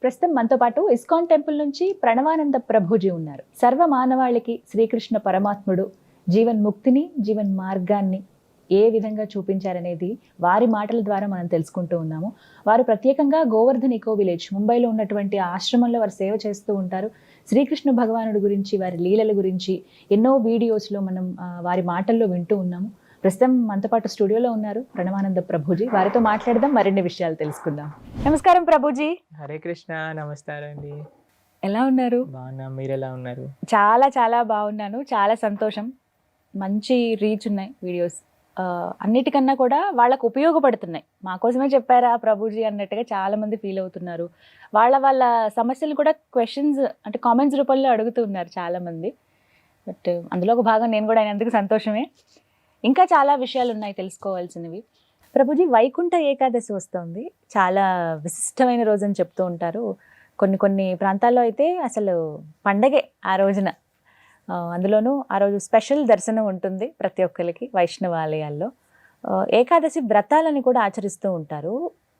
ప్రస్తుతం మనతో పాటు ఇస్కాన్ టెంపుల్ నుంచి ప్రణవానంద ప్రభుజీ ఉన్నారు. సర్వ మానవాళికి శ్రీకృష్ణ పరమాత్ముడు జీవన్ ముక్తిని, జీవన్ మార్గాన్ని ఏ విధంగా చూపించారనేది వారి మాటల ద్వారా మనం తెలుసుకుంటూ ఉన్నాము. వారు ప్రత్యేకంగా గోవర్ధన్ ఇకో విలేజ్ ముంబైలో ఉన్నటువంటి ఆశ్రమంలో వారు సేవ చేస్తూ ఉంటారు. శ్రీకృష్ణ భగవానుడి గురించి, వారి లీలల గురించి ఎన్నో వీడియోస్లో మనం వారి మాటల్లో వింటూ ఉన్నాము. ప్రస్తుతం మనతో పాటు స్టూడియోలో ఉన్నారు ప్రణవానంద ప్రభుజీ. వారితో మాట్లాడదాం, మరిన్ని విషయాలు తెలుసుకుందాం. నమస్కారం ప్రభుజీ. హరే కృష్ణ. నమస్కారం అండి. ఎలా ఉన్నారు? బాగున్నా, మీరు ఎలా ఉన్నారు? చాలా చాలా బాగున్నాను. చాలా సంతోషం. మంచి రీచ్ ఉన్నాయి వీడియోస్. అన్నిటికన్నా కూడా వాళ్ళకు ఉపయోగపడుతున్నాయి. మాకోసమే చెప్పారా ప్రభుజీ అన్నట్టుగా చాలా మంది ఫీల్ అవుతున్నారు. వాళ్ళ సమస్యలు కూడా క్వశ్చన్స్ అంటే కామెంట్స్ రూపంలో అడుగుతూ ఉన్నారు చాలా మంది. బట్ అందులో ఒక భాగం నేను కూడా అయినందుకు సంతోషమే. ఇంకా చాలా విషయాలు ఉన్నాయి తెలుసుకోవాల్సినవి. ప్రభుజీ, వైకుంఠ ఏకాదశి వస్తుంది. చాలా విశిష్టమైన రోజు అని చెప్తూ ఉంటారు. కొన్ని ప్రాంతాల్లో అయితే అసలు పండగే ఆ రోజున. అందులోనూ ఆ రోజు స్పెషల్ దర్శనం ఉంటుంది ప్రతి ఒక్కరికి వైష్ణవ ఆలయాల్లో. ఏకాదశి వ్రతాలని కూడా ఆచరిస్తూ ఉంటారు.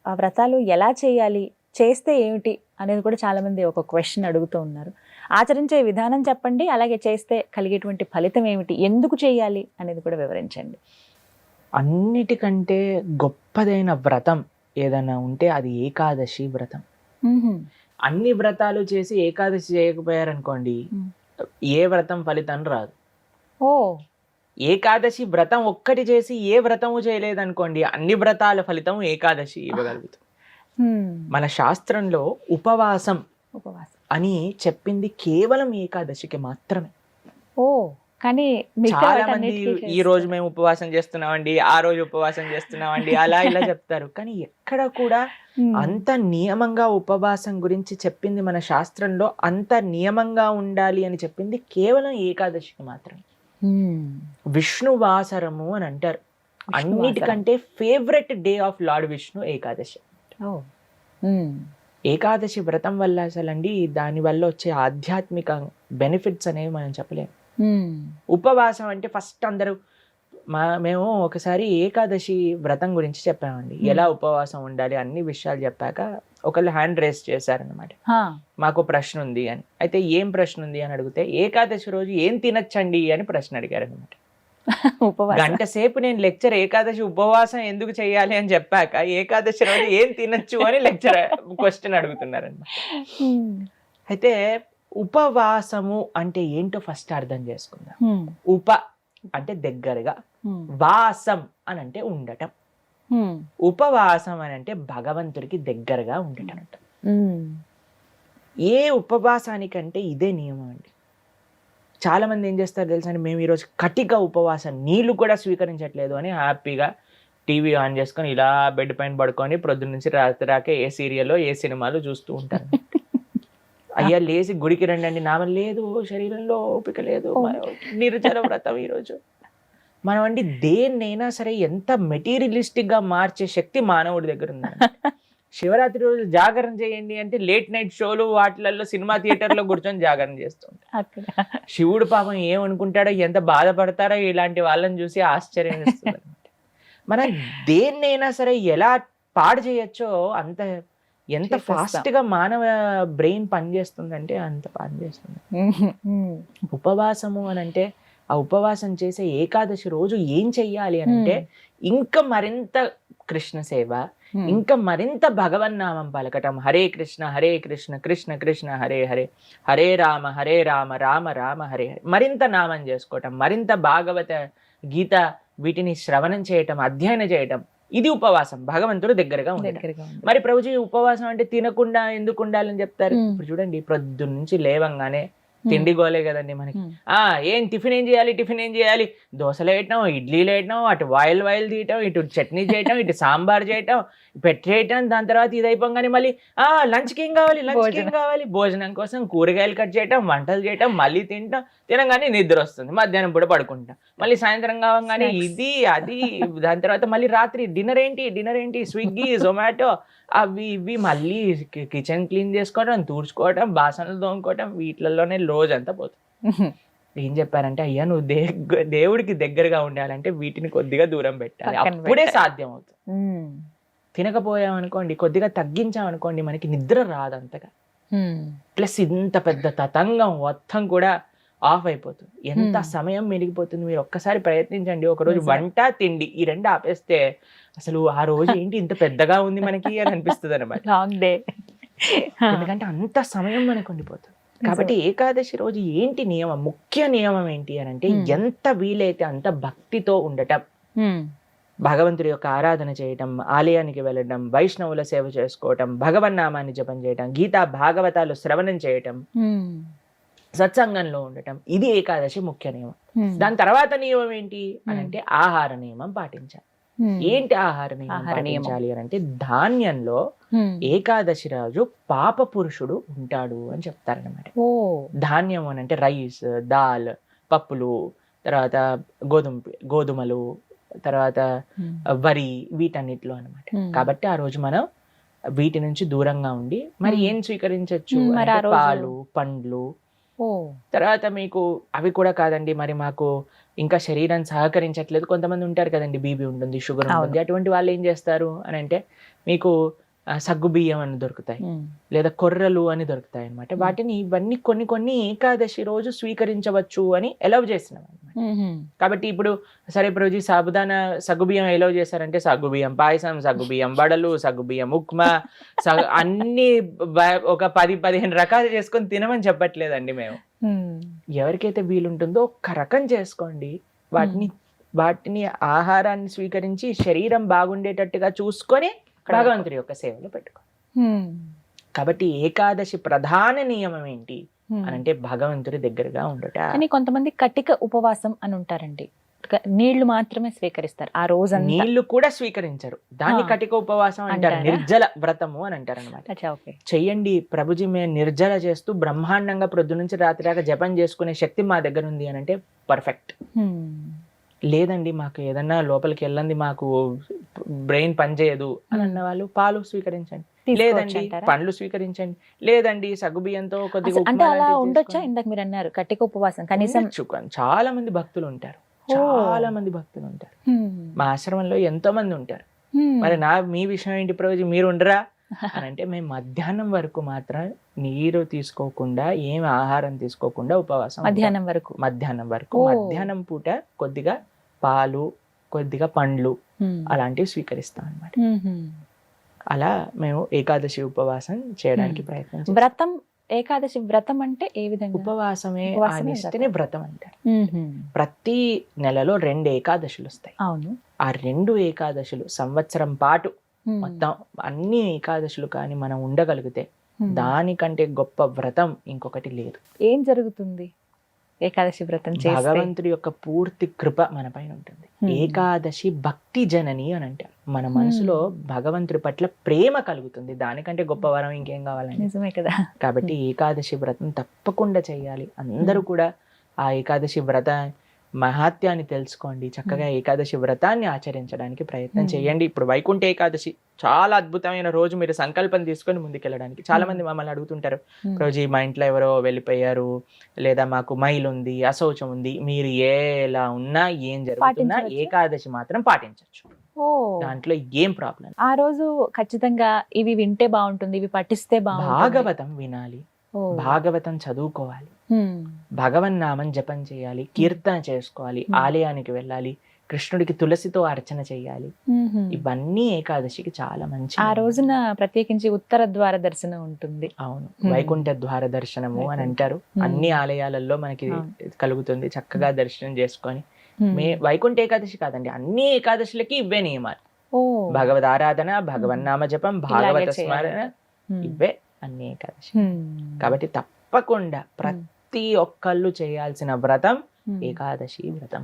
ఆ వ్రతాలు ఎలా చేయాలి, చేస్తే ఏమిటి అనేది కూడా చాలామంది ఒక క్వశ్చన్ అడుగుతూ ఉన్నారు. ఆచరించే విధానం చెప్పండి, అలాగే చేస్తే కలిగేటువంటి ఫలితం ఏమిటి, ఎందుకు చేయాలి అనేది కూడా వివరించండి. అన్నిటికంటే గొప్పదైన వ్రతం ఏదైనా ఉంటే అది ఏకాదశి వ్రతం. అన్ని వ్రతాలు చేసి ఏకాదశి చేయకపోయారనుకోండి, ఏ వ్రతం ఫలితం రాదు. ఓ, ఏకాదశి వ్రతం ఒక్కటి చేసి ఏ వ్రతము చేయలేదనుకోండి, అన్ని వ్రతాల ఫలితం ఏకాదశి ఇవ్వగలుగుతాం. మన శాస్త్రంలో ఉపవాసం అని చెప్పింది కేవలం ఏకాదశికి మాత్రమే. ఓ, కానీ చాలా మంది ఈ రోజు మేము ఉపవాసం చేస్తున్నామండి, ఆ రోజు ఉపవాసం చేస్తున్నామండి, అలా ఇలా చెప్తారు. కానీ ఎక్కడ కూడా అంత నియమంగా ఉపవాసం గురించి చెప్పింది మన శాస్త్రంలో, అంత నియమంగా ఉండాలి అని చెప్పింది కేవలం ఏకాదశికి మాత్రమే. విష్ణువాసరము అని అంటారు. అన్నిటికంటే favourite day of lord Vishnu Ekadashi. Ekadashi వ్రతం వల్ల అసలండి దాని వల్ల వచ్చే ఆధ్యాత్మిక బెనిఫిట్స్ అనేవి మనం చెప్పలేము. ఉపవాసం అంటే ఫస్ట్ అందరూ మేము ఒకసారి ఏకాదశి వ్రతం గురించి చెప్పామండి, ఎలా ఉపవాసం ఉండాలి అన్ని విషయాలు చెప్పాక ఒకళ్ళు హ్యాండ్ రేస్ చేశారనమాట, మాకు ప్రశ్న ఉంది అని. అయితే ఏం ప్రశ్న ఉంది అని అడిగితే, ఏకాదశి రోజు ఏం తినచ్చండి అని ప్రశ్న అడిగారు అనమాట. గంట సేపు నేను లెక్చర్ ఏకాదశి ఉపవాసం ఎందుకు చేయాలి అని చెప్పాక ఏకాదశి రోజు ఏం తినచ్చు అని లెక్చర్ క్వశ్చన్ అడుగుతున్నారన్నమాట. అయితే ఉపవాసము అంటే ఏంటో ఫస్ట్ అర్థం చేసుకుందాం. ఉప అంటే దగ్గరగా, వాసం అని అంటే ఉండటం. ఉపవాసం అని అంటే భగవంతుడికి దగ్గరగా ఉండటం. ఏ ఉపవాసానికంటే ఇదే నియమం అండి. చాలా మంది ఏం చేస్తారు తెలుసా అండి, మేము ఈరోజు కటిక ఉపవాసం, నీళ్లు కూడా స్వీకరించట్లేదు అని హ్యాపీగా టీవీ ఆన్ చేసుకొని ఇలా బెడ్ పైన పడుకొని ప్రొద్దున నుంచి రాత్రి రాకే ఏ సీరియల్లో ఏ సినిమాలు చూస్తూ ఉంటారు. అయ్యా లేచి గుడికి రండి, నామం లేదు, శరీరంలో ఓపిక లేదు, నిర్జల వ్రతం ఈరోజు. మనం అండి దేన్నైనా సరే ఎంత మెటీరియలిస్టిక్ గా మార్చే శక్తి మానవుడి దగ్గర ఉంది. శివరాత్రి రోజు జాగరణ చేయండి అంటే లేట్ నైట్ షోలు వాటిలలో సినిమా థియేటర్లో కూర్చొని జాగరణ చేస్తుంటారు. శివుడు పాపం ఏమనుకుంటాడో, ఎంత బాధపడతారో ఇలాంటి వాళ్ళని చూసి ఆశ్చర్యం వేస్తుంది అనమాట. మనం దేన్నైనా సరే ఎలా పాడు చేయొచ్చో అంత, ఎంత ఫాస్ట్ గా మానవ బ్రెయిన్ పనిచేస్తుందంటే అంత పనిచేస్తుంది. ఉపవాసము అని అంటే, ఆ ఉపవాసం చేసే ఏకాదశి రోజు ఏం చెయ్యాలి అని అంటే, ఇంకా మరింత కృష్ణ సేవ, ఇంకా మరింత భగవన్నామం పలకటం. హరే కృష్ణ కృష్ణ కృష్ణ హరే హరే, హరే రామ రామ రామ హరే హరే. మరింత నామం చేసుకోవటం, మరింత భాగవత గీత వీటిని శ్రవణం చేయటం, అధ్యయనం చేయటం. ఇది ఉపవాసం, భగవంతుడు దగ్గరగా ఉండటం. మరి ప్రభుజీ ఉపవాసం అంటే తినకుండా ఎందుకు ఉండాలని చెప్తారు? ఇప్పుడు చూడండి, ప్రొద్దున నుంచి లేవంగానే తిండి గోలే కదండి మనకి. ఏం టిఫిన్ ఏం చేయాలి, దోశలు వేయటం, ఇడ్లీలు వేయటం, అటు వాయిల్ తీయటం, ఇటు చట్నీ చేయటం, ఇటు సాంబార్ చేయటం, పెట్టేయటం. దాని తర్వాత ఇది అయిపోగానే మళ్ళీ లంచ్కి ఏం కావాలి, భోజనం కోసం కూరగాయలు కట్ చేయటం, వంటలు చేయటం, మళ్ళీ తినగానే నిద్ర వస్తుంది, మధ్యాహ్నం పూట పడుకుంటాం, మళ్ళీ సాయంత్రం కావగానే ఇది అది. దాని తర్వాత మళ్ళీ రాత్రి డిన్నర్ ఏంటి, స్విగ్గీ జొమాటో అవి ఇవి, మళ్ళీ కిచెన్ క్లీన్ చేసుకోవడం, తూడ్చుకోవటం, బాసనలు తోముకోవటం, వీటిలలోనే రోజంతా పోతుంది. ఏం చెప్పారంటే, అయ్యా నువ్వు దేవుడికి దగ్గరగా ఉండాలంటే వీటిని కొద్దిగా దూరం పెట్టాలి, అప్పుడే సాధ్యం అవుతుంది. తినకపోయామనుకోండి, కొద్దిగా తగ్గించామనుకోండి, మనకి నిద్ర రాదు అంతగా. ప్లస్ ఇంత పెద్ద తతంగం మొత్తం కూడా ఆఫ్ అయిపోతుంది. ఎంత సమయం మెలిగిపోతుంది. మీరు ఒక్కసారి ప్రయత్నించండి. ఒకరోజు వంట తిండి ఈ రెండు ఆపేస్తే అసలు ఆ రోజు ఏంటి ఇంత పెద్దగా ఉంది మనకి అని అనిపిస్తుంది అనమాట. Long day. ఎందుకంటే అంత సమయం మనకు ఉండిపోతుంది. కాబట్టి ఏకాదశి రోజు ఏంటి నియమం, ముఖ్య నియమం ఏంటి అని అంటే ఎంత వీలైతే అంత భక్తితో ఉండటం, భగవంతుడి యొక్క ఆరాధన చేయటం, ఆలయానికి వెళ్ళడం, వైష్ణవుల సేవ చేసుకోవటం, భగవన్నామాన్ని జపం చేయటం, గీతా భాగవతాలు శ్రవణం చేయటం, సత్సంగంలో ఉండటం, ఇది ఏకాదశి ముఖ్య నియమం. దాని తర్వాత నియమం ఏంటి అని అంటే ఆహార నియమం పాటించాలి. ఏంటి ఆహార నియమం పాటించాలి అని అంటే ధాన్యంలో ఏకాదశి రోజు పాప పురుషుడు ఉంటాడు అని చెప్తారనమాట. ధాన్యం అని అంటే రైస్, దాల్, పప్పులు, తర్వాత గోధుమలు, తర్వాత వరి, వీటన్నిటిలో అనమాట. కాబట్టి ఆ రోజు మనం వీటి నుంచి దూరంగా ఉండి మరి ఏం స్వీకరించవచ్చు, పాలు, పండ్లు. తర్వాత మీకు అవి కూడా కాదండి, మరి మాకు ఇంకా శరీరం సహకరించట్లేదు, కొంతమంది ఉంటారు కదండి, బీపీ ఉంటుంది, షుగర్ ఉంటుంది, అటువంటి వాళ్ళు ఏం చేస్తారు అని అంటే మీకు సగ్గు బియ్యం అని దొరుకుతాయి, లేదా కొర్రలు అని దొరుకుతాయి అనమాట. వాటిని ఇవన్నీ కొన్ని ఏకాదశి రోజు స్వీకరించవచ్చు అని ఎలవ్ చేసినాం అనమాట. కాబట్టి ఇప్పుడు సరే రోజు సాబుదానా సగ్గుబియ్యం ఎలవ్ చేశారంటే సగ్గుబియ్యం పాయసం, సగ్గుబియ్యం వడలు, సగ్గుబియ్యం ఉప్మా, అన్ని ఒక 10-15 రకాలు చేసుకొని తినమని చెప్పట్లేదండి మేము. ఎవరికైతే వీలుంటుందో ఒక్క రకం చేసుకోండి. వాటిని ఆహారాన్ని స్వీకరించి శరీరం బాగుండేటట్టుగా చూసుకొని భగవంతుడి యొక్క సేవలో పెట్టుకో. కాబట్టి ఏకాదశి ప్రధాన నియమం ఏంటి అని అంటే భగవంతుడి దగ్గరగా ఉండట. కానీ కొంతమంది కటిక ఉపవాసం అని ఉంటారండి, నీళ్లు మాత్రమే స్వీకరిస్తారు ఆ రోజు. నీళ్లు కూడా స్వీకరించరు, దాన్ని కటిక ఉపవాసం అంటారు, నిర్జల వ్రతము అని అంటారు అనమాట. చెయ్యండి ప్రభుజీ, మేము నిర్జల చేస్తూ బ్రహ్మాండంగా ప్రొద్దు నుంచి రాత్రి దాకా జపం చేసుకునే శక్తి మా దగ్గర ఉంది అని అంటే పర్ఫెక్ట్. లేదండి మాకు ఏదన్నా లోపలికి వెళ్ళండి, మాకు బ్రెయిన్ పనిచేయదు అని అన్న వాళ్ళు పాలు స్వీకరించండి, లేదండి పండ్లు స్వీకరించండి, లేదండి సగ్గుబియ్యంతో కొద్దిగా ఉండొచ్చా. ఇందాక మీరు అన్నారు కటిక ఉపవాసం కనీసం. చాలా మంది భక్తులు ఉంటారు, మా ఆశ్రమంలో ఎంతో మంది ఉంటారు. మరి మీ విషయం ఏంటి ప్రభుజీ, మీరు ఉండరా అని అంటే మేము మధ్యాహ్నం వరకు మాత్రం నీరు తీసుకోకుండా, ఏమి ఆహారం తీసుకోకుండా ఉపవాసం. మధ్యాహ్నం వరకు మధ్యాహ్నం పూట కొద్దిగా పాలు, కొద్దిగా పండ్లు అలాంటివి స్వీకరిస్తాం అన్నమాట. అలా మేము ఏకాదశి ఉపవాసం చేయడానికి ప్రయత్నం. వ్రతం, ఏకాదశి వ్రతం అంటే ఏ విధంగా? ఉపవాసమే ఆనిస్తేనే వ్రతం అంటారు. ప్రతి నెలలో 2 ఏకాదశులు వస్తాయి. అవును. ఆ 2 ఏకాదశులు సంవత్సరం పాటు మొత్తం అన్ని ఏకాదశులు కానీ మనం ఉండగలిగితే దానికంటే గొప్ప వ్రతం ఇంకొకటి లేదు. ఏం జరుగుతుంది ఏకాదశి వ్రతం చేస్తే? భగవంతుడి యొక్క పూర్తి కృప మన పైన ఉంటుంది. ఏకాదశి భక్తి జనని అని అంటారు. మన మనసులో భగవంతుడి పట్ల ప్రేమ కలుగుతుంది, దానికంటే గొప్ప వరం ఇంకేం కావాలండి. నిజమే కదా. కాబట్టి ఏకాదశి వ్రతం తప్పకుండా చేయాలి. అందరూ కూడా ఆ ఏకాదశి వ్రత మహాత్యాన్ని తెలుసుకోండి, చక్కగా ఏకాదశి వ్రతాన్ని ఆచరించడానికి ప్రయత్నం చేయండి. ఇప్పుడు వైకుంఠ ఏకాదశి చాలా అద్భుతమైన రోజు, మీరు సంకల్పం తీసుకొని ముందుకెళ్ళడానికి. చాలా మంది మమ్మల్ని అడుగుతుంటారు, రోజు మా ఇంట్లో ఎవరో వెళ్ళిపోయారు, లేదా మాకు మైల్ ఉంది, అశౌచం ఉంది, మీరు ఎలా ఉన్నా ఏం జరుగుతున్నా ఏకాదశి మాత్రం పాటించవచ్చు, దాంట్లో ఏం ప్రాబ్లం. ఆ రోజు ఖచ్చితంగా ఇవి వింటే బాగుంటుంది, ఇవి పఠిస్తే బాగుంటుంది. భాగవతం వినాలి, భాగవతం చదువుకోవాలి, భగవన్నామం జపం చేయాలి, కీర్తన చేసుకోవాలి, ఆలయానికి వెళ్ళాలి, కృష్ణుడికి తులసితో అర్చన చేయాలి. ఇవన్నీ ఏకాదశికి చాలా మంచి. ఆ రోజున ప్రత్యేకించి ఉత్తర ద్వార దర్శనం ఉంటుంది. అవును, వైకుంఠ ద్వార దర్శనము అని అంటారు. అన్ని ఆలయాలలో మనకి కలుగుతుంది. చక్కగా దర్శనం చేసుకొని వైకుంఠ ఏకాదశి కాదండి, అన్ని ఏకాదశులకి ఇవే నియమాలు. భగవద్ ఆరాధన, భగవన్నామ జపం, భాగవత స్మరణ, ఇవే అన్ని ఏకాదశి. కాబట్టి తప్పకుండా ప్రతి ఒక్కళ్ళు చేయాల్సిన వ్రతం ఏకాదశి వ్రతం.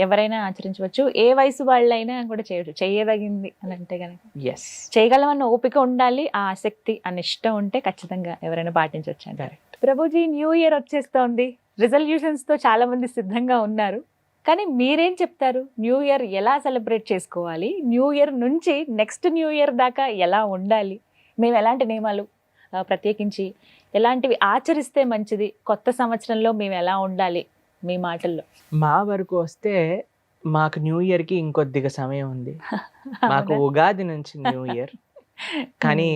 ఎవరైనా ఆచరించవచ్చు, ఏ వయసు వాళ్ళైనా కూడా చేయవచ్చు, చేయదగింది అని అంటే కనుక. ఎస్, చేయగలమన్న ఓపిక ఉండాలి, ఆ ఆసక్తి, ఆ నిష్ట ఉంటే ఖచ్చితంగా ఎవరైనా పాటించవచ్చు అంటారు. ప్రభుజీ, న్యూ ఇయర్ వచ్చేస్తోంది, రిజల్యూషన్స్ తో చాలా మంది సిద్ధంగా ఉన్నారు. కానీ మీరేం చెప్తారు? న్యూ ఇయర్ ఎలా సెలబ్రేట్ చేసుకోవాలి, న్యూ ఇయర్ నుంచి నెక్స్ట్ న్యూ ఇయర్ దాకా ఎలా ఉండాలి, మేము ఎలాంటి నియమాలు ప్రత్యేకించి ఎలాంటివి ఆచరిస్తే మంచిది, కొత్త సంవత్సరంలో మేము ఎలా ఉండాలి, మీ మాటల్లో? మా వరకు వస్తే మాకు న్యూ ఇయర్కి ఇంకొద్దిగా సమయం ఉంది. మాకు అవునా? ఉగాది నుంచి న్యూ ఇయర్. కానీ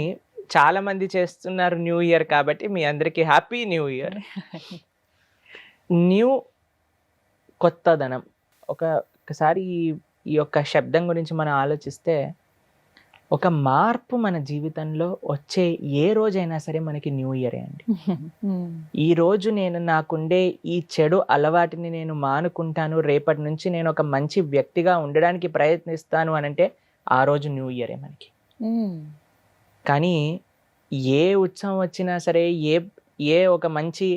చాలా మంది చేస్తున్నారు న్యూ ఇయర్ కాబట్టి మీ అందరికీ హ్యాపీ న్యూ ఇయర్. న్యూ కొత్తదనం. ఒకసారి ఈ యొక్క శబ్దం గురించి మనం ఆలోచిస్తే ఒక మార్పు మన జీవితంలో వచ్చే ఏ రోజైనా సరే మనకి న్యూ ఇయరే అండి. ఈ రోజు నేను నాకుండే ఈ చెడు అలవాటుని నేను మానుకుంటాను, రేపటి నుంచి నేను ఒక మంచి వ్యక్తిగా ఉండడానికి ప్రయత్నిస్తాను అని అంటే ఆ రోజు న్యూ ఇయరే మనకి. కానీ ఏ ఉత్సవం వచ్చినా సరే, ఏ ఒక మంచి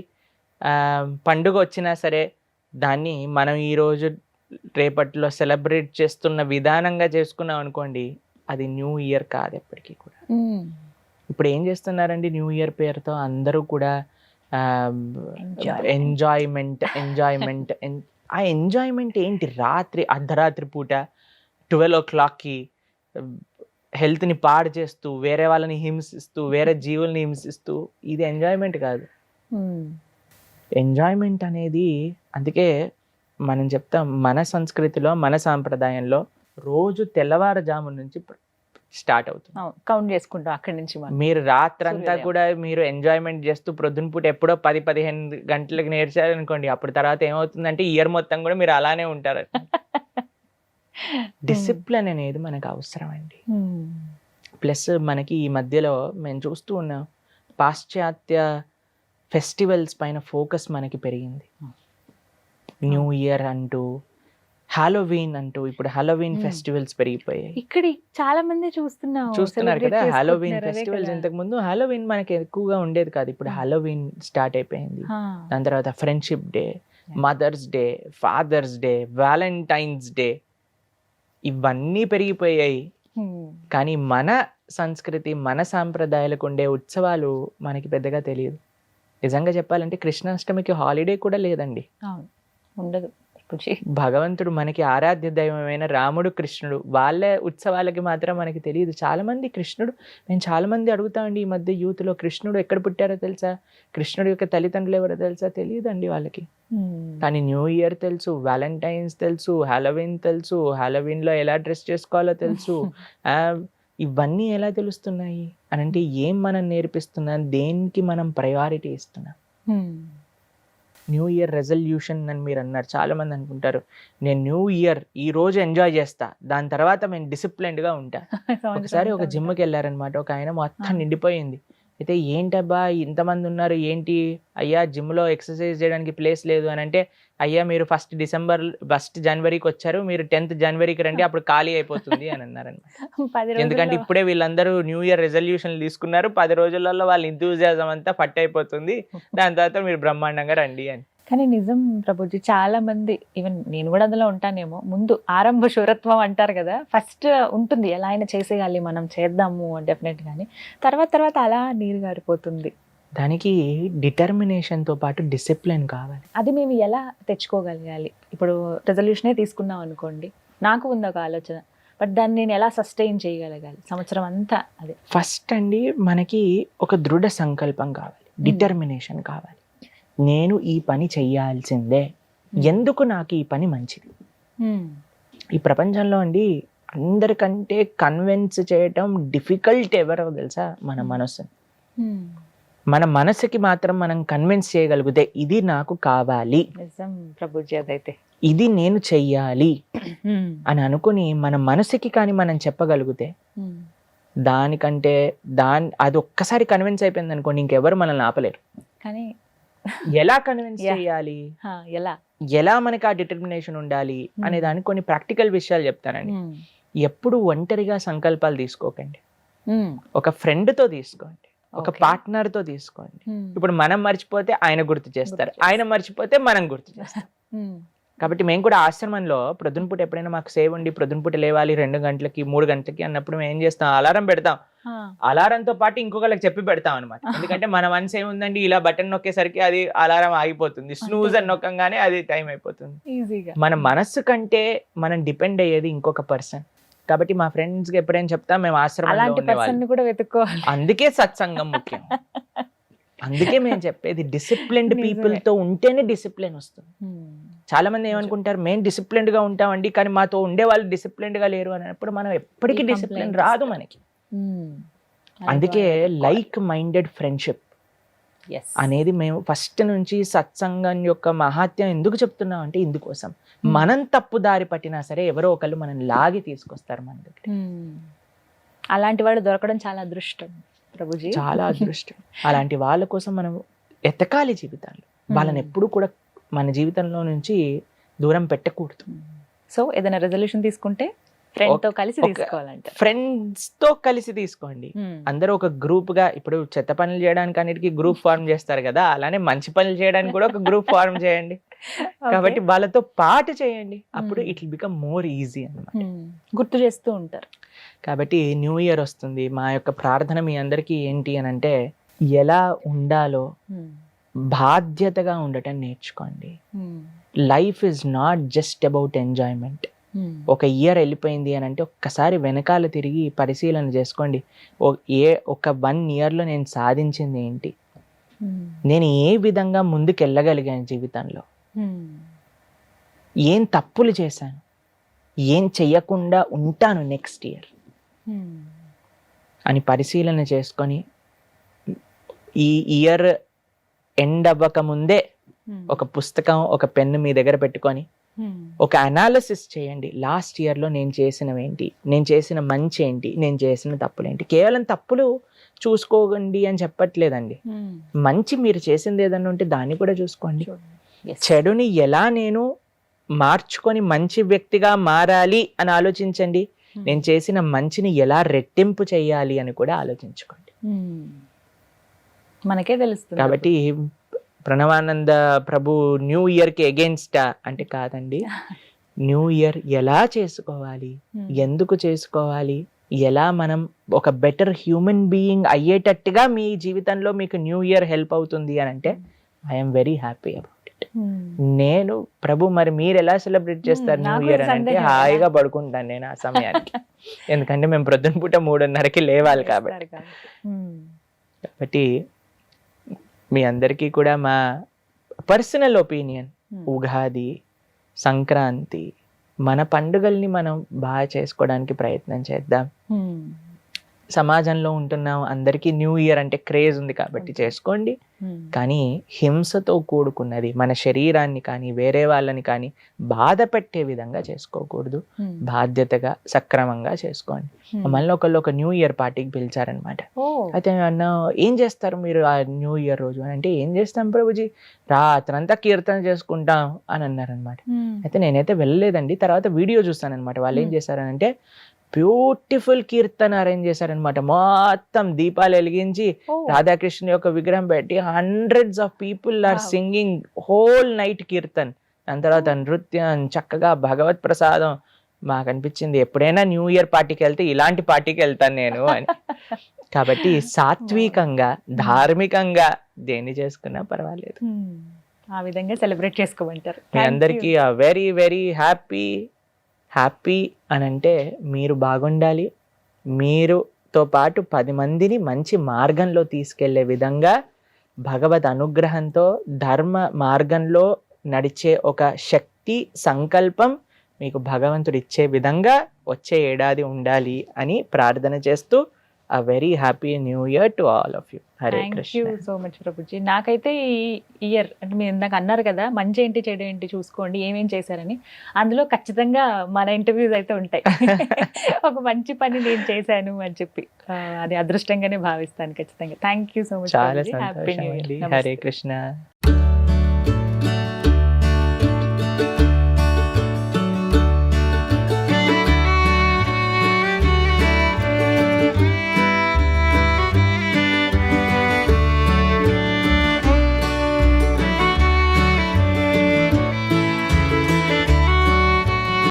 పండుగ వచ్చినా సరే దాన్ని మనం ఈరోజు రేపట్లో సెలబ్రేట్ చేస్తున్న విధానంగా చేసుకున్నాం అనుకోండి, అది న్యూ ఇయర్ కాదు ఎప్పటికీ కూడా. ఇప్పుడు ఏం చేస్తున్నారండి న్యూ ఇయర్ పేరుతో అందరూ కూడా ఎంజాయ్మెంట్. ఆ ఎంజాయ్మెంట్ ఏంటి? అర్ధరాత్రి పూట 12 o'clockకి హెల్త్ని పాడు చేస్తూ, వేరే వాళ్ళని హింసిస్తూ, వేరే జీవుల్ని హింసిస్తూ, ఇది ఎంజాయ్మెంట్ కాదు. ఎంజాయ్మెంట్ అనేది అందుకే మనం చెప్తాం, మన సంస్కృతిలో మన సాంప్రదాయంలో రోజు తెల్లవారుజాము నుంచి స్టార్ట్ అవుతుంది. కౌంట్ చేసుకుంటాం అక్కడి నుంచి. మీరు రాత్రంతా కూడా మీరు ఎంజాయ్మెంట్ చేస్తూ ప్రొద్దున పూట ఎప్పుడో 10-15 గంటలకు నేర్చారనుకోండి, అప్పుడు తర్వాత ఏమవుతుందంటే ఇయర్ మొత్తం కూడా మీరు అలానే ఉంటారు. డిసిప్లిన్ అనేది మనకు అవసరం అండి. ప్లస్ మనకి ఈ మధ్యలో మేము చూస్తూ ఉన్నాం, పాశ్చాత్య ఫెస్టివల్స్ పైన ఫోకస్ మనకి పెరిగింది. న్యూ ఇయర్ అంటూ, హాలోవీన్ అంటూ, ఇప్పుడు హాలోవీన్ ఫెస్టివల్స్ పెరిగిపోయాయి. ఇక్కడ చాలా మంది చూస్తున్నారు కదా హాలోవీన్ ఫెస్టివల్స్. ఇంతకు ముందు హాలోవీన్ మనకి ఎక్కువగా ఉండేది కాదు, ఇప్పుడు హాలోవీన్ స్టార్ట్ అయిపోయింది. దాని తర్వాత friendship day, mother's day, father's day, valentine's day, ఇవన్నీ పెరిగిపోయాయి. కానీ మన సంస్కృతి, మన సాంప్రదాయాలకు ఉండే ఉత్సవాలు మనకి పెద్దగా తెలియదు. నిజంగా చెప్పాలంటే కృష్ణాష్టమికి హాలిడే కూడా లేదండి, ఉండదు. భగవంతుడు మనకి ఆరాధ్య దైవమైన రాముడు, కృష్ణుడు, వాళ్ళ ఉత్సవాలకి మాత్రం మనకి తెలియదు. చాలా మంది కృష్ణుడు, నేను చాలా మంది అడుగుతామండి ఈ మధ్య యూత్లో, కృష్ణుడు ఎక్కడ పుట్టారో తెలుసా, కృష్ణుడు యొక్క తల్లిదండ్రులు ఎవరో తెలుసా, తెలియదండి వాళ్ళకి. కానీ న్యూ ఇయర్ తెలుసు, వ్యాలంటైన్స్ తెలుసు, హాలోవీన్ తెలుసు, హాలోవీన్లో ఎలా డ్రెస్ చేసుకోవాలో తెలుసు. ఇవన్నీ ఎలా తెలుస్తున్నాయి అని అంటే ఏం మనం నేర్పిస్తున్నాం, దేనికి మనం ప్రయారిటీ ఇస్తున్నాం. న్యూ ఇయర్ రెజల్యూషన్ అని మీరు అన్నారు. చాలా మంది అనుకుంటారు నేను న్యూ ఇయర్ ఈ రోజు ఎంజాయ్ చేస్తా, దాని తర్వాత నేను డిసిప్లైన్డ్గా ఉంటా. ఒకసారి ఒక జిమ్కి వెళ్ళారనమాట, ఒక ఆయన మొత్తం నిండిపోయింది. అయితే ఏంటబ్బా ఇంతమంది ఉన్నారు ఏంటి అయ్యా, జిమ్లో ఎక్సర్సైజ్ చేయడానికి ప్లేస్ లేదు అని అంటే, అయ్యా మీరు 1 జనవరికి వచ్చారు, మీరు 10th జనవరికి రండి, అప్పుడు ఖాళీ అయిపోతుంది అని అన్నారనమాట. ఎందుకంటే ఇప్పుడే వీళ్ళందరూ న్యూ ఇయర్ రెజల్యూషన్లు తీసుకున్నారు, 10 రోజులలో వాళ్ళ ఇంథూజియాజం అంతా పట్టు అయిపోతుంది, దాని తర్వాత మీరు బ్రహ్మాండంగా రండి అని. కానీ నిజం ప్రభుజీ, చాలా మంది, ఈవెన్ నేను కూడా అందులో ఉంటానేమో, ముందు ఆరంభ శూరత్వం అంటారు కదా, ఫస్ట్ ఉంటుంది ఎలా అయినా చేసేయాలి, మనం చేద్దాము డెఫినెట్ గానీ, తర్వాత అలా నీరు గారిపోతుంది. దానికి డిటర్మినేషన్తో పాటు డిసిప్లిన్ కావాలి. అది మేము ఎలా తెచ్చుకోగలగాలి? ఇప్పుడు రెజల్యూషనే తీసుకున్నాం అనుకోండి, నాకు ఉంది ఒక ఆలోచన, బట్ దాన్ని నేను ఎలా సస్టైన్ చేయగలగాలి సంవత్సరం అంతా? అదే ఫస్ట్ అండి, మనకి ఒక దృఢ సంకల్పం కావాలి, డిటర్మినేషన్ కావాలి. నేను ఈ పని చెయ్యాల్సిందే, ఎందుకు నాకు ఈ పని మంచిది. ఈ ప్రపంచంలో అండి అందరికంటే కన్విన్స్ చేయటం డిఫికల్ట్ ఎవరో తెలుసా, మన మనసు. మన మనసుకి మాత్రం మనం కన్విన్స్ చేయగలిగితే ఇది నాకు కావాలి, నిజం ప్రభుజీ, అదైతే ఇది నేను చెయ్యాలి అని అనుకుని మన మనసుకి కానీ మనం చెప్పగలిగితే, దానికంటే అది ఒక్కసారి కన్విన్స్ అయిపోయింది అనుకోండి, ఇంకెవరు మనల్ని ఆపలేరు. కానీ ఎలా కన్విన్స్ చేయాలి, ఎలా మనకి ఆ డిటర్మినేషన్ ఉండాలి అనే దానికి కొన్ని ప్రాక్టికల్ విషయాలు చెప్తానండి. ఎప్పుడు ఒంటరిగా సంకల్పాలు తీసుకోకండి, ఒక ఫ్రెండ్తో తీసుకోండి, ఒక పార్ట్నర్తో తీసుకోండి. ఇప్పుడు మనం మర్చిపోతే ఆయన గుర్తు చేస్తారు, ఆయన మర్చిపోతే మనం గుర్తు చేస్తాం. కాబట్టి మేము కూడా ఆశ్రమంలో ప్రొద్దునపూట ఎప్పుడైనా మాకు సేవ్ ఉండి ప్రొద్దునపూట లేవాలి 2 గంటలకి 3 గంటలకి అన్నప్పుడు మేము ఏం చేస్తాం, అలారం పెడతాం. అలారంతో పాటు ఇంకొకరికి చెప్పి పెడతాం అనమాట. ఎందుకంటే మన మనసు ఏముందండి, ఇలా బటన్ నొక్కేసరికి అది అలారం ఆగిపోతుంది, స్నూజ్ అని నొక్కంగానే అది టైం అయిపోతుంది. మన మనస్సు కంటే మనం డిపెండ్ అయ్యేది ఇంకొక పర్సన్. కాబట్టి మా ఫ్రెండ్స్ కి ఎప్పుడైనా చెప్తా, మేము ఆశ్రమంలో అందుకే సత్సంగం ముఖ్యం. అందుకే మేము చెప్పేది డిసిప్లిన్డ్ పీపుల్ తో ఉంటేనే డిసిప్లిన్ వస్తుంది. చాలా మంది ఏమనుకుంటారు, మేము డిసిప్లిన్డ్ గా ఉంటామండి కానీ మాతో ఉండే వాళ్ళు డిసిప్లిన్డ్ గా లేరు అన్నప్పుడు మనం ఎప్పటికీ ఈ డిసిప్లిన్ complaints రాదు మనకి. అందుకే లైక్ మైండెడ్ ఫ్రెండ్షిప్ అనేది మేము ఫస్ట్ నుంచి సత్సంగం యొక్క మహాత్యం ఎందుకు చెప్తున్నాం అంటే ఇందుకోసం. మనం తప్పు దారి పట్టినా సరే ఎవరో ఒకళ్ళు మనం లాగి తీసుకొస్తారు మన దగ్గర. అలాంటి వాళ్ళు దొరకడం చాలా అదృష్టం ప్రభుజీ. చాలా అదృష్టం. అలాంటి వాళ్ళ కోసం మనం ఎతకాలి జీవితాల్లో. వాళ్ళని ఎప్పుడు కూడా మన జీవితంలో నుంచి దూరం పెట్టకూడదు. సో ఏదైనా రెజల్యూషన్ తీసుకుంటే ఫ్రెండ్ తో కలిసి తీసుకోవాలంటే ఫ్రెండ్స్ తో కలిసి తీసుకోండి. అందరూ ఒక గ్రూప్ గా, ఇప్పుడు చెత్త పనులు చేయడానికి అన్నిటికీ గ్రూప్ ఫార్మ్ చేస్తారు కదా, అలానే మంచి పనులు చేయడానికి కూడా ఒక గ్రూప్ ఫార్మ్ చేయండి. కాబట్టి వాళ్ళతో పాటు చేయండి, అప్పుడు it will become more easy అన్నమాట. గుర్తు చేస్తూ ఉంటారు. కాబట్టి న్యూ ఇయర్ వస్తుంది. మా యొక్క ప్రార్థన మీ అందరికీ ఏంటి అని అంటే, ఎలా ఉండాలో బాధ్యతగా ఉండటం నేర్చుకోండి. Life is not just about enjoyment. ఒక ఇయర్ వెళ్ళిపోయింది అని అంటే ఒక్కసారి వెనకాల తిరిగి పరిశీలన చేసుకోండి. ఒక 1 yearలో నేను సాధించింది ఏంటి, నేను ఏ విధంగా ముందుకు వెళ్ళగలిగాను జీవితంలో, ఏం తప్పులు చేశాను, ఏం చెయ్యకుండా ఉంటాను నెక్స్ట్ ఇయర్ అని పరిశీలన చేసుకొని, ఈ ఇయర్ ఎండ్ అవ్వక ముందే ఒక పుస్తకం, ఒక పెన్ను మీ దగ్గర పెట్టుకొని ఒక అనాలిసిస్ చేయండి. లాస్ట్ ఇయర్లో నేను చేసినవి ఏంటి, నేను చేసిన మంచి ఏంటి, నేను చేసిన తప్పులు ఏంటి. కేవలం తప్పులు చూసుకోండి అని చెప్పట్లేదండి. మంచి మీరు చేసింది ఏదన్నా ఉంటే దాన్ని కూడా చూసుకోండి. చెడుని ఎలా నేను మార్చుకొని మంచి వ్యక్తిగా మారాలి అని ఆలోచించండి. నేను చేసిన మంచిని ఎలా రెట్టింపు చేయాలి అని కూడా ఆలోచించుకోండి. మనకే తెలుస్తుంది. కాబట్టి ప్రణవానంద ప్రభు న్యూ ఇయర్ కి అగేన్స్ట్ అంటే కాదండి. న్యూ ఇయర్ ఎలా చేసుకోవాలి, ఎందుకు చేసుకోవాలి, ఎలా మనం ఒక బెటర్ హ్యూమన్ బీయింగ్ అయ్యేటట్టుగా మీ జీవితంలో మీకు న్యూ ఇయర్ హెల్ప్ అవుతుంది అని అంటే I'm very happy about it. నేను ప్రభు మరి మీరు ఎలా సెలబ్రేట్ చేస్తారు న్యూ ఇయర్ అని అంటే, హాయిగా పడుకుంటాను నేను ఆ సమయానికి. ఎందుకంటే మేము ప్రొద్దున పూట 3:30కి లేవాలి కాబట్టి. కాబట్టి మీ అందరికీ కూడా మా పర్సనల్ ఒపీనియన్, ఉగాది, సంక్రాంతి, మన పండుగల్ని మనం బాగా చేసుకోవడానికి ప్రయత్నం చేద్దాం. సమాజంలో ఉంటున్నాం, అందరికీ న్యూ ఇయర్ అంటే క్రేజ్ ఉంది కాబట్టి చేసుకోండి. కానీ హింసతో కూడుకున్నది, మన శరీరాన్ని కానీ వేరే వాళ్ళని కానీ బాధ పెట్టే విధంగా చేసుకోకూడదు. బాధ్యతగా సక్రమంగా చేసుకోండి. మళ్ళీ ఒక న్యూ ఇయర్ పార్టీకి పిలిచారనమాట. అయితే అన్న ఏం చేస్తారు మీరు ఆ న్యూ ఇయర్ రోజు అని అంటే, ఏం చేస్తాం ప్రభుజీ, రాత్రంతా కీర్తన చేసుకుంటాం అని అన్నారనమాట. అయితే నేనైతే వెళ్ళలేదండి. తర్వాత వీడియో చూస్తానన్నమాట. వాళ్ళు ఏం చేశారనంటే బ్యూటిఫుల్ కీర్తన అరేంజ్ చేశారనమాట. మొత్తం దీపాలు వెలిగించి రాధాకృష్ణ యొక్క విగ్రహం పెట్టి hundreds of people are singing whole night kirtan. దాని తర్వాత నృత్యం, చక్కగా భగవత్ ప్రసాదం. మాకు అనిపించింది ఎప్పుడైనా న్యూ ఇయర్ పార్టీకి వెళ్తే ఇలాంటి పార్టీకి వెళ్తాను నేను అని. కాబట్టి సాత్వికంగా, ధార్మికంగా దేన్ని చేసుకున్నా పర్వాలేదు. ఆ విధంగా సెలబ్రేట్ చేసుకోమంటారు. మీ అందరికీ వెరీ వెరీ హ్యాపీ అని అంటే, మీరు బాగుండాలి, మీరుతో పాటు 10 మందిని మంచి మార్గంలో తీసుకెళ్లే విధంగా భగవద్ అనుగ్రహంతో ధర్మ మార్గంలో నడిచే ఒక శక్తి సంకల్పం మీకు భగవంతుడు ఇచ్చే విధంగా వచ్చే ఏడాది ఉండాలి అని ప్రార్థన చేస్తూ a very happy new year to all of you. Hare Krishna. Thank you so much Prabhuji. నాకైతే ఈ ఇయర్ అంటే మీరు ఇందాక అన్నారు కదా, మంచి ఏంటి చెడు ఏంటి చూసుకోండి, ఏమేం చేశారని. అందులో ఖచ్చితంగా మన ఇంటర్వ్యూస్ అయితే ఉంటాయి. ఒక మంచి పని నేను చేశాను అని చెప్పి అది అదృష్టంగానే భావిస్తాను ఖచ్చితంగా. Thank you so much. చాలా సంతోషం అండి. హరే కృష్ణ.